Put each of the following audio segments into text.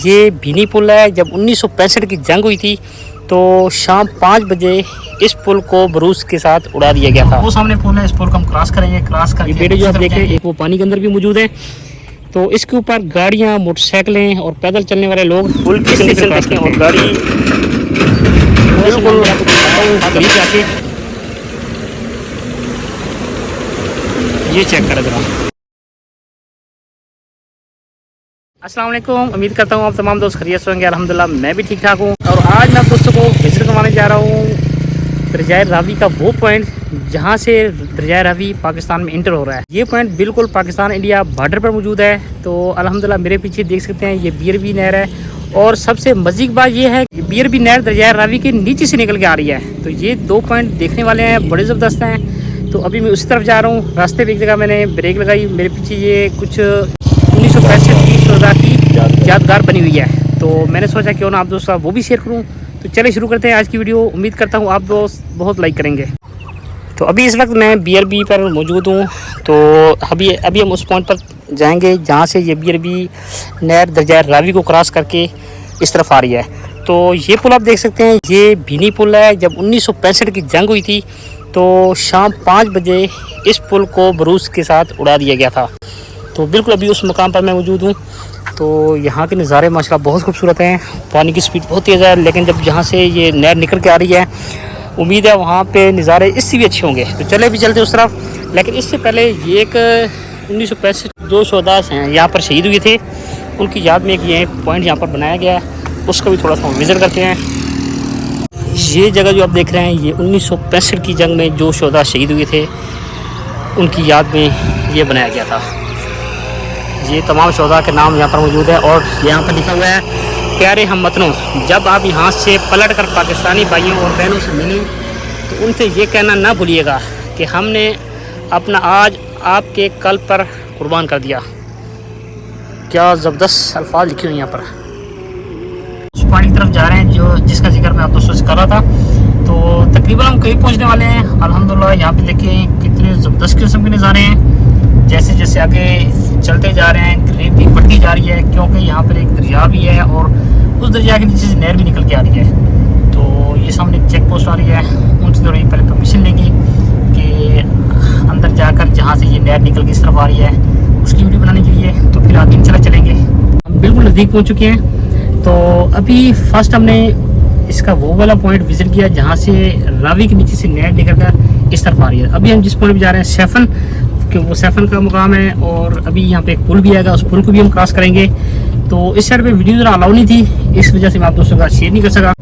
ये भीनी पुल है। जब 1965 की जंग हुई थी तो शाम 5 बजे इस पुल को बरूस के साथ उड़ा दिया गया था। वो सामने पुल है, इस पुल को हम क्रॉस करेंगे। क्रॉस करके बेटे जो आप देख रहे हैं एक वो पानी के अंदर भी मौजूद है। तो इसके ऊपर गाड़ियाँ, मोटरसाइकिलें और पैदल चलने वाले लोग पुल के नीचे चल सकते हैं और गाड़ी बिल्कुल करीब जाके ये चेक करें जरा। अस्सलाम वालेकुम, उम्मीद करता हूँ आप तमाम दोस्त खैरियत से होंगे। अल्हम्दुलिल्लाह मैं भी ठीक ठाक हूँ। और आज मैं दोस्तों को विजिट करवाने जा रहा हूँ दरियाए रावी का वो पॉइंट जहाँ से दरियाए रावी पाकिस्तान में इंटर हो रहा है। ये पॉइंट बिल्कुल पाकिस्तान इंडिया बॉर्डर पर मौजूद है। तो अल्हम्दुलिल्लाह मेरे पीछे देख सकते हैं ये बीआरबी नहर है। और सबसे मज़ीद बात ये है कि बीआरबी नहर दरियाए रावी के नीचे से निकल के आ रही है। तो ये दो पॉइंट देखने वाले हैं, बड़े ज़बरदस्त हैं। तो अभी मैं उसी तरफ जा रहा हूँ। रास्ते पर एक जगह मैंने ब्रेक लगाई, मेरे पीछे ये कुछ 1965 की शोधा की यादगार बनी हुई है। तो मैंने सोचा क्यों ना आप दोस्तों वो भी शेयर करूं। तो चलिए शुरू करते हैं आज की वीडियो। उम्मीद करता हूं आप दोस्त बहुत लाइक करेंगे। तो अभी इस वक्त मैं बीआरबी पर मौजूद हूं। तो अभी हम उस पॉइंट पर जाएंगे जहां से ये बीआरबी नहर दरियाए रावी को क्रॉस करके इस तरफ आ रही है। तो ये पुल आप देख सकते हैं, ये भीनी पुल है। जब 1965 की जंग हुई थी तो शाम 5 बजे इस पुल को बरूस के साथ उड़ा दिया गया था। तो बिल्कुल अभी उस मकाम पर मैं मौजूद हूँ। तो यहाँ के नज़ारे माशाल्लाह बहुत खूबसूरत हैं। पानी की स्पीड बहुत तेज़ है, लेकिन जब यहाँ से ये नहर निकल के आ रही है उम्मीद है वहाँ पे नज़ारे इससे भी अच्छे होंगे। तो चले भी चलते उस तरफ। लेकिन इससे पहले ये एक 1965 जो शोधा हैं यहाँ पर शहीद हुए थे, उनकी याद में एक ये पॉइंट यहाँ पर बनाया गया है। उसका भी थोड़ा सा विज़िट करते हैं। ये जगह जो आप देख रहे हैं ये 1965 की जंग में जो शोधा शहीद हुए थे उनकी याद में ये बनाया गया था। ये तमाम शोधा के नाम यहाँ पर मौजूद है। और यहाँ पर लिखा हुआ है, प्यारे हमवतनों, जब आप यहाँ से पलट कर पाकिस्तानी भाइयों और बहनों से मिलें तो उनसे ये कहना ना भूलिएगा कि हमने अपना आज आपके कल पर कुर्बान कर दिया। क्या ज़बरदस्त अल्फाज लिखे हुए हैं यहाँ पर। उस पानी की तरफ जा रहे हैं जो जिसका जिक्र मैं आप दोस्तों से कर रहा था। तो तकरीबन हम कहीं पहुँचने वाले हैं अल्हम्दुलिल्लाह। यहाँ पे देखिए कितने ज़बरदस्त किस्म के नज़ारे हैं। जैसे जैसे आगे चलते जा रहे हैं ग्रेव भी बढ़ती जा रही है, क्योंकि यहाँ पर एक दरिया भी है और उस दरिया के नीचे से नहर भी निकल के आ रही है। तो ये सामने चेक पोस्ट आ रही है, उनसे थोड़ी पहले परमिशन लेंगे कि अंदर जाकर जहाँ से ये नहर निकल के इस तरफ आ रही है उसकी वीडियो बनाने के लिए। तो फिर आगे इंशाल्लाह चलेंगे। हम बिल्कुल नज़दीक पहुँच चुके हैं। तो अभी फर्स्ट हमने इसका वो वाला पॉइंट विजिट किया जहाँ से रावी के नीचे से नहर निकल कर इस तरफ आ रही है। अभी हम जिस पॉइंट पर जा रहे हैं सैफन, कि वो सैफन का मुकाम है। और अभी यहाँ पे एक पुल भी आएगा, उस पुल को भी हम क्रॉस करेंगे। तो इस साइड पे वीडियो ज़रा अलाउ नहीं थी, इस वजह से मैं आप दोस्तों का शेयर नहीं कर सका।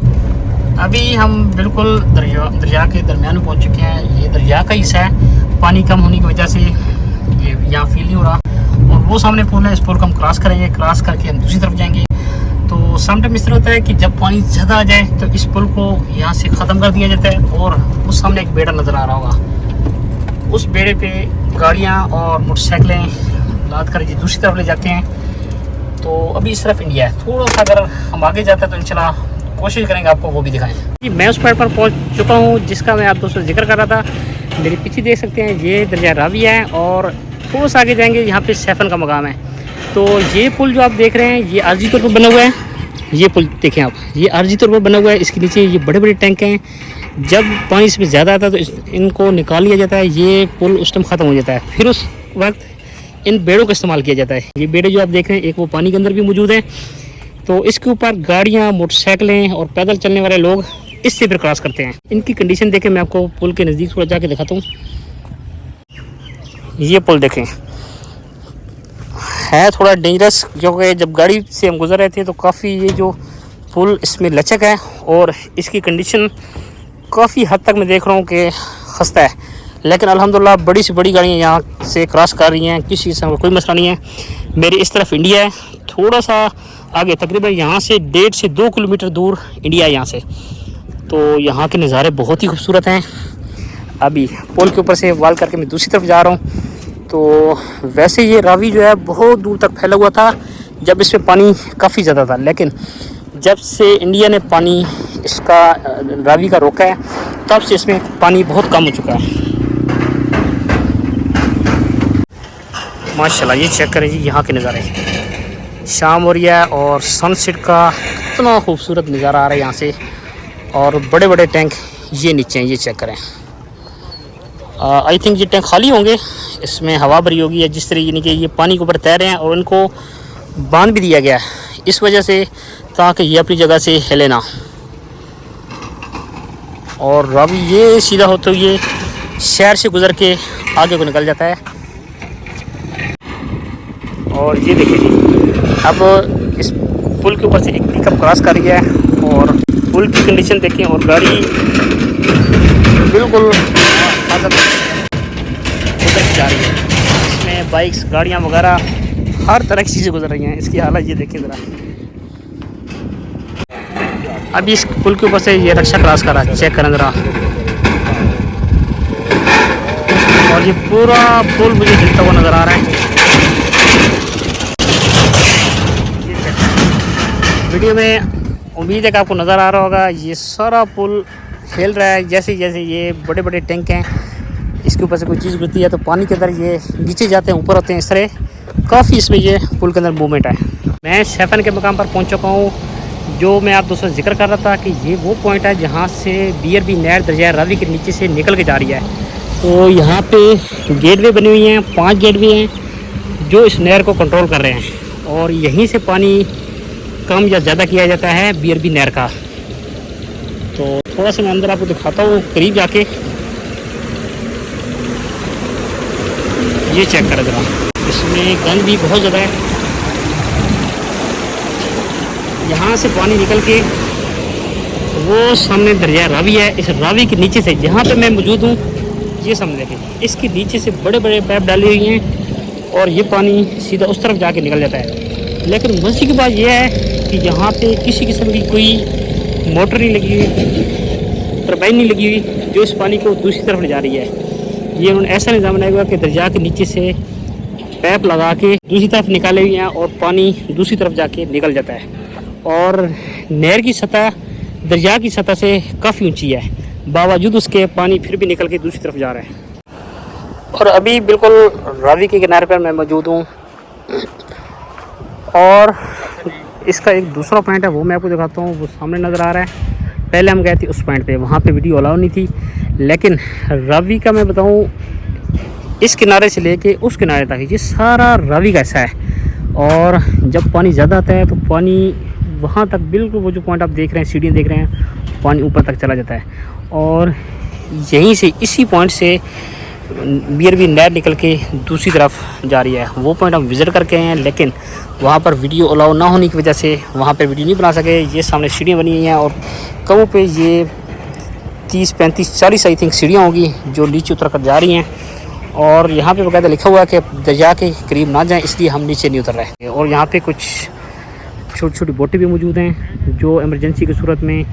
अभी हम बिल्कुल दरिया के दरमियान में पहुँच चुके हैं। ये दरिया का हिस्सा है, पानी कम होने की वजह से ये यहाँ फील नहीं हो रहा। और वो सामने पुल है, इस पुल को हम क्रॉस करेंगे। क्रॉस करके हम दूसरी तरफ जाएंगे। तो समटाइम इस तरह होता है कि जब पानी ज़्यादा आ जाए तो इस पुल को यहाँ से ख़त्म कर दिया जाता है। और उस सामने एक बेड़ा नज़र आ रहा होगा, उस बेड़े पे गाड़ियाँ और मोटरसाइकिलें लाद कर दूसरी तरफ ले जाते हैं। तो अभी इस तरफ इंडिया है। थोड़ा सा अगर हम आगे जाते हैं तो इंशाल्लाह कोशिश करेंगे आपको वो भी दिखाएं। मैं उस पॉइंट पर पहुंच चुका हूं जिसका मैं आप दोस्तों जिक्र कर रहा था। मेरे पीछे देख सकते हैं ये दरिया रावी है और थोड़ा सा आगे जाएंगे यहाँ पे सैफन का मकाम है। तो ये पुल जो आप देख रहे हैं ये आर्जी तौर पर बना हुआ है। ये पुल देखें आप, ये आर्जी तौर पर बना हुआ है। इसके नीचे ये बड़े बड़े टैंक हैं। जब पानी इसमें ज़्यादा आता है तो इनको निकाल लिया जाता है। ये पुल उस टाइम ख़त्म हो जाता है, फिर उस वक्त इन बेड़ों का इस्तेमाल किया जाता है। ये बेड़े जो आप देख रहे हैं एक वो पानी के अंदर भी मौजूद है। तो इसके ऊपर गाड़ियाँ, मोटरसाइकिलें और पैदल चलने वाले लोग इससे फिर क्रॉस करते हैं। इनकी कंडीशन देखें, मैं आपको पुल के नज़दीक थोड़ा जाके दिखाता हूँ। ये पुल देखें, है थोड़ा डेंजरस, क्योंकि जब गाड़ी से हम गुजर रहे थे तो काफ़ी ये जो पुल इसमें लचक है और इसकी कंडीशन काफ़ी हद तक मैं देख रहा हूँ कि खस्ता है। लेकिन अल्हम्दुलिल्लाह बड़ी से बड़ी गाड़ियाँ यहाँ से क्रॉस कर रही हैं, किसी किस्म का कोई मसला नहीं है। मेरी इस तरफ इंडिया है, थोड़ा सा आगे तकरीबन यहाँ से 1.5 से 2 किलोमीटर दूर इंडिया है यहाँ से। तो यहाँ के नज़ारे बहुत ही खूबसूरत हैं। अभी पुल के ऊपर से वाल करके मैं दूसरी तरफ जा रहा हूँ। तो वैसे ये रावी जो है बहुत दूर तक फैला हुआ था जब इसमें पानी काफ़ी ज़्यादा था, लेकिन जब से इंडिया ने पानी इसका रावी का रोका है तब से इसमें पानी बहुत कम हो चुका है। माशाल्लाह ये चेक करें जी यहाँ के नज़ारे। शाम हो रही है और सनसेट का कितना खूबसूरत नज़ारा आ रहा है यहाँ से। और बड़े बड़े टैंक ये नीचे हैं, ये चेक करें। आई थिंक ये टैंक खाली होंगे, इसमें हवा भरी होगी है जिस तरीके यानी कि ये पानी के ऊपर तैर रहे हैं। और इनको बांध भी दिया गया है इस वजह से ताकि ये अपनी जगह से हिले ना। और रावी ये सीधा होते हुए शहर से गुज़र के आगे को निकल जाता है। और ये देखिए जी, अब इस पुल के ऊपर से एक पिकअप क्रॉस कर रही है और पुल की कंडीशन देखें और गाड़ी बिल्कुल गुजर जा रही है। इसमें बाइक्स, गाड़ियाँ वगैरह हर तरह की चीज़ें गुजर रही हैं। इसकी हालत ये देखें ज़रा। अभी इस पुल के ऊपर से ये रक्षा क्रॉस कर रहा है, चेक करें ज़रा। और ये पूरा पुल मुझे हिलता हुआ नज़र आ रहा है। वीडियो में उम्मीद है कि आपको नज़र आ रहा होगा, ये सारा पुल हिल रहा है जैसे जैसे ये बड़े बड़े टैंक हैं, इसके ऊपर से कोई चीज़ गिरती है तो पानी के अंदर ये नीचे जाते हैं, ऊपर होते हैं। इस तरह काफ़ी इसमें ये पुल के अंदर मूवमेंट है। मैं सैफन के मकाम पर पहुंच चुका हूं, जो मैं आप दोस्तों जिक्र कर रहा था कि ये वो पॉइंट है जहां से BRB नहर दरिया रावी के नीचे से निकल के जा रही है। तो यहाँ पे गेटवे बनी हुई हैं, 5 गेटवे हैं जो इस नहर को कंट्रोल कर रहे हैं। और यहीं से पानी कम या ज़्यादा किया जाता है BRB नहर का। तो थोड़ा सा मैं अंदर आपको दिखाता हूँ करीब जाके, ये चेक करें ज़रा। इसमें गंद भी बहुत ज़्यादा है। यहाँ से पानी निकल के वो सामने दरिया रावी है, इस रावी के नीचे से जहाँ पे मैं मौजूद हूँ ये सामने देखें, इसके नीचे से बड़े बड़े पाइप डाली हुई हैं और ये पानी सीधा उस तरफ जाके निकल जाता है। लेकिन मजे की बात यह है कि यहाँ पे किसी किस्म की कोई मोटर नहीं लगी हुई, टरबाइन नहीं लगी हुई जो इस पानी को दूसरी तरफ ले जा रही है। ये उन्होंने ऐसा निज़ाम बनाया हुआ कि दरिया के नीचे से पैप लगा के दूसरी तरफ निकाले हुए हैं और पानी दूसरी तरफ जाके निकल जाता है। और नहर की सतह दरिया की सतह से काफ़ी ऊंची है, बावजूद उसके पानी फिर भी निकल के दूसरी तरफ जा रहा है। और अभी बिल्कुल रावी के किनारे पर मैं मौजूद हूँ और इसका एक दूसरा पॉइंट है वो मैं आपको दिखाता हूँ, वो सामने नज़र आ रहा है। पहले हम गए थे उस पॉइंट पे, वहाँ पे वीडियो अलाउ नहीं थी। लेकिन रावी का मैं बताऊँ, इस किनारे से लेके उस किनारे तक ये सारा रावी का ऐसा है। और जब पानी ज़्यादा आता है तो पानी वहाँ तक बिल्कुल वो जो पॉइंट आप देख रहे हैं, सीढ़ियाँ देख रहे हैं, पानी ऊपर तक चला जाता है। और यहीं से इसी पॉइंट से BRB नहर निकल के दूसरी तरफ जा रही है। वो पॉइंट हम विज़िट करके आए हैं, लेकिन वहाँ पर वीडियो अलाउ ना होने की वजह से वहाँ पर वीडियो नहीं बना सके। ये सामने सीढ़ियाँ बनी हुई हैं और कमों पे ये 30, 35, 40 आई थिंक सीढ़ियाँ होगी जो नीचे उतर कर जा रही हैं। और यहाँ पे बकायदा लिखा हुआ है कि दरिया के करीब ना जाएं, इसलिए हम नीचे नहीं उतर रहे हैं। और यहाँ पे कुछ छोटी छोटी बोटें भी मौजूद हैं जो इमरजेंसी की सूरत में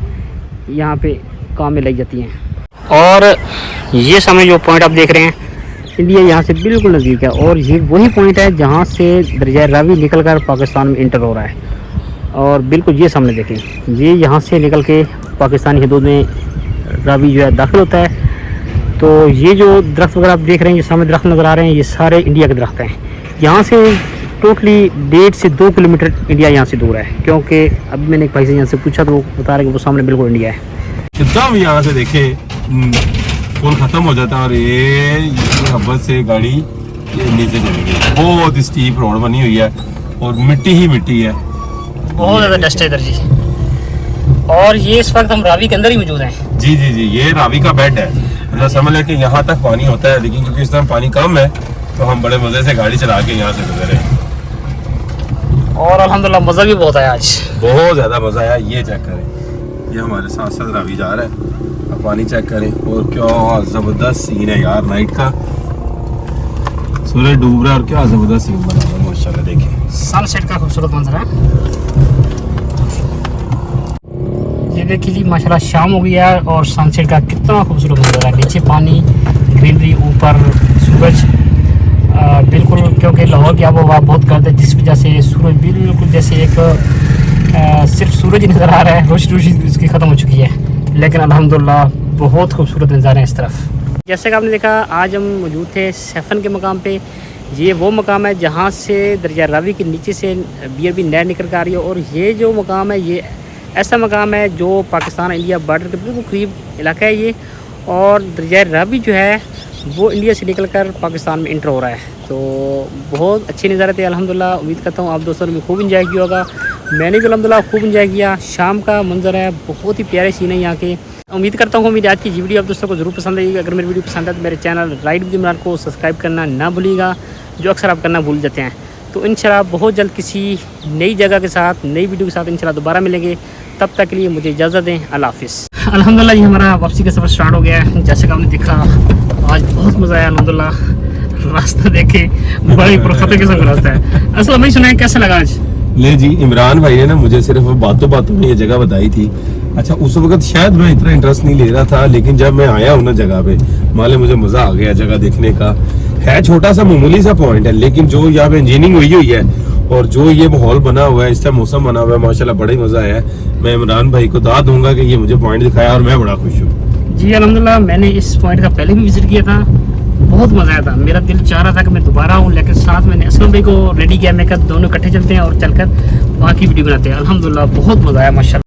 यहाँ पे काम में लाई जाती हैं। और ये सामने जो पॉइंट आप देख रहे हैं, इंडिया यहाँ से बिल्कुल नज़दीक है। और ये वही पॉइंट है जहाँ से दरिया रावी निकल कर पाकिस्तान में इंटर हो रहा है। और बिल्कुल ये सामने देखें, ये यहाँ से निकल के पाकिस्तानी हदूद में रावी जो है दाखिल होता है। तो ये जो दरख्त वगैरह आप देख रहे हैं, ये सामने दरख्त नज़र आ रहे हैं, ये सारे इंडिया के दरख्त हैं। यहाँ से टोटली 1.5 से 2 किलोमीटर इंडिया यहाँ से दूर है, क्योंकि अभी मैंने एक भाई से यहाँ से पूछा तो वो बता रहे हैं कि वो सामने बिल्कुल इंडिया है। कितना भी यहाँ से देखे पुल खत्म हो जाता है और ये हब्बत से गाड़ी ये नीचे चलेगी। बहुत स्टीप रोड बनी हुई है और मिट्टी ही मिट्टी है, बहुत ज़्यादा डस्ट है इधर जी। और ये इस वक्त हम रावी के अंदर ही मौजूद हैं। जी जी जी, ये रावी का बेड है। मतलब समझ लें कि यहाँ तक पानी होता है, लेकिन क्योंकि इस तरह पानी कम है तो हम बड़े मज़े से गाड़ी चला के यहाँ से गुजरे। और अल्हम्दुलिल्लाह मज़ा भी बहुत आया आज, बहुत ज़्यादा मज़ा आया। ये चेक करें, ये हमारे साथ साथ रावी जा रहा है, अब पानी चेक करें। और क्या ज़बरदस्त सीन है यार, नाइट का सूरज डूब रहा है और क्या ज़बरदस्त सीन बना हुआ है माशाल्लाह। देखिए सनसेट का खूबसूरत मंजर है। ये देखिए जी माशाल्लाह शाम हो गई है और सनसेट का कितना खूबसूरत मंजर है। नीचे पानी, ग्रीनरी, ऊपर सूरज बिल्कुल, क्योंकि लाहौर की आबोहवा बहुत गर्द है जिस वजह से सूरज बिल्कुल जैसे एक सिर्फ सूरज ही नज़र आ रहा है, रोशनी इसकी ख़त्म हो चुकी है। लेकिन अल्हम्दुलिल्लाह बहुत खूबसूरत नज़ारे हैं इस तरफ। जैसे कि आपने देखा, आज हम मौजूद थे सैफन के मकाम पे। ये वो मकाम है जहाँ से दरिया रावी के नीचे से BRB नहर निकल कर आ रही है। और ये जो मकाम है ये ऐसा मकाम है जो पाकिस्तान इंडिया बॉर्डर के बिल्कुल करीब इलाका है ये। और दरिया रावी जो है वो इंडिया से निकलकर पाकिस्तान में इंटर हो रहा है। तो बहुत अच्छे नज़ारे थे अल्हम्दुलिल्लाह। उम्मीद करता हूँ आप दोस्तों ने भी खूब इंजॉय किया होगा। मैंने भी अल्हम्दुलिल्लाह खूब इंजॉय किया। शाम का मंजर है, बहुत ही प्यारे सीन है यहाँ के। उम्मीद करता हूँ मेरी आज की वीडियो आप दोस्तों को ज़रूर पसंद आएगी। अगर मेरी वीडियो पसंद है तो मेरे चैनल राइड विद इमरान को सब्सक्राइब करना ना भूलिएगा, जो अक्सर आप करना भूल जाते हैं। तो इंशाल्लाह बहुत जल्द किसी नई जगह के साथ, नई वीडियो के साथ इंशाल्लाह दोबारा मिलेंगे। तब तक के लिए मुझे इजाज़त दें। अल्लाह हाफिज़। अल्हम्दुलिल्लाह ये हमारा वापसी का सफ़र स्टार्ट हो गया है। जैसे कि आपने देखा आज बहुत मज़ा आया अल्हम्दुलिल्लाह। रास्ता देखे बड़ी पुरखतर किस्म का रास्ता है। असल में सुनाए कैसा लगा आज? ले जी, इमरान भाई ने ना मुझे सिर्फ बातों बातों में ये जगह बताई थी। अच्छा, उस वक्त शायद मैं इतना इंटरेस्ट नहीं ले रहा था, लेकिन जब मैं आया हूँ ना जगह पे, माले मुझे मजा आ गया जगह देखने का। है छोटा सा मामूली सा पॉइंट है, लेकिन जो यहाँ पे इंजीनियरिंग हुई है और जो ये माहौल बना हुआ है, इस टाइम मौसम बना हुआ है, माशाल्लाह बड़ा ही मजा आया है। मैं इमरान भाई को दाद दूंगा कि ये मुझे पॉइंट दिखाया और मैं बड़ा खुश हूँ। जी अल्हम्दुलिल्लाह, मैंने इस पॉइंट का पहले भी विजिट किया था, बहुत मज़ा आया था। मेरा दिल चाह रहा था कि मैं दोबारा आऊँ, लेकिन साथ मैंने असलम भाई को रेडी किया। मैं कहा दोनों इकट्ठे चलते हैं और चलकर वहाँ की वीडियो बनाते हैं। अल्हम्दुलिल्लाह बहुत मज़ा आया माशाल्लाह।